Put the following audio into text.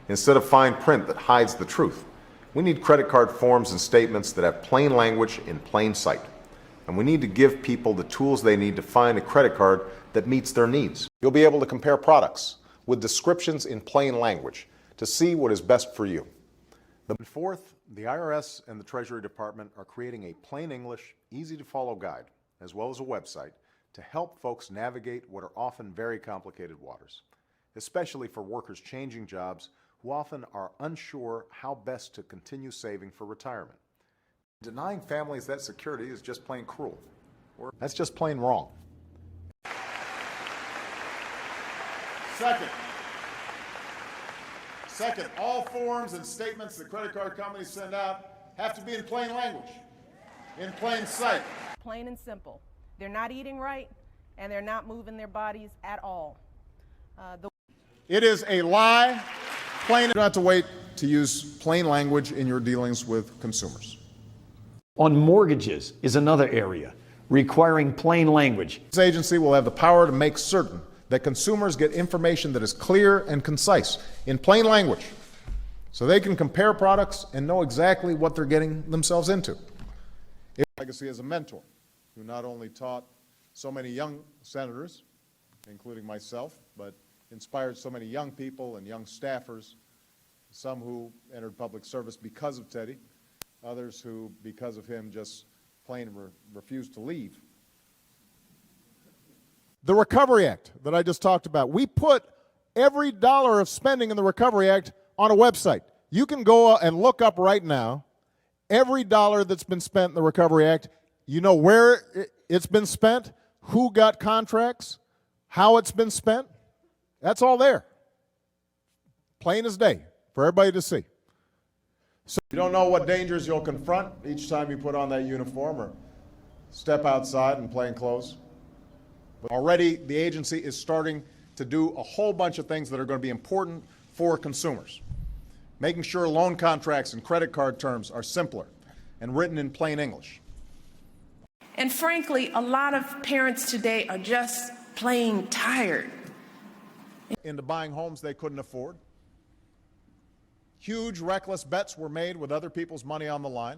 instead of fine print that hides the truth. We need credit card forms and statements that have plain language in plain sight. And we need to give people the tools they need to find a credit card that meets their needs. You'll be able to compare products with descriptions in plain language to see what is best for you. Fourth, the IRS and the Treasury Department are creating a plain English, easy-to-follow guide, as well as a website, to help folks navigate what are often very complicated waters, especially for workers changing jobs who often are unsure how best to continue saving for retirement. Denying families that security is just plain cruel. That's just plain wrong. Second, all forms and statements that credit card companies send out have to be in plain language, in plain sight. Plain and simple. They're not eating right, and they're not moving their bodies at all. It is a lie. You don't have to wait to use plain language in your dealings with consumers. On mortgages is another area requiring plain language. This agency will have the power to make certain that consumers get information that is clear and concise in plain language so they can compare products and know exactly what they're getting themselves into. Legacy as a mentor who not only taught so many young senators, including myself, but inspired so many young people and young staffers, some who entered public service because of Teddy, others who, because of him, just plain refused to leave. The Recovery Act that I just talked about, we put every dollar of spending in the Recovery Act on a website. You can go and look up right now every dollar that's been spent in the Recovery Act. You know where it's been spent, who got contracts, how it's been spent. That's all there. Plain as day for everybody to see. So you don't know what dangers you'll confront each time you put on that uniform or step outside in plain clothes. But already the agency is starting to do a whole bunch of things that are going to be important for consumers. Making sure loan contracts and credit card terms are simpler and written in plain English. And frankly, a lot of parents today are just plain tired. Into buying homes they couldn't afford. Huge reckless bets were made with other people's money on the line.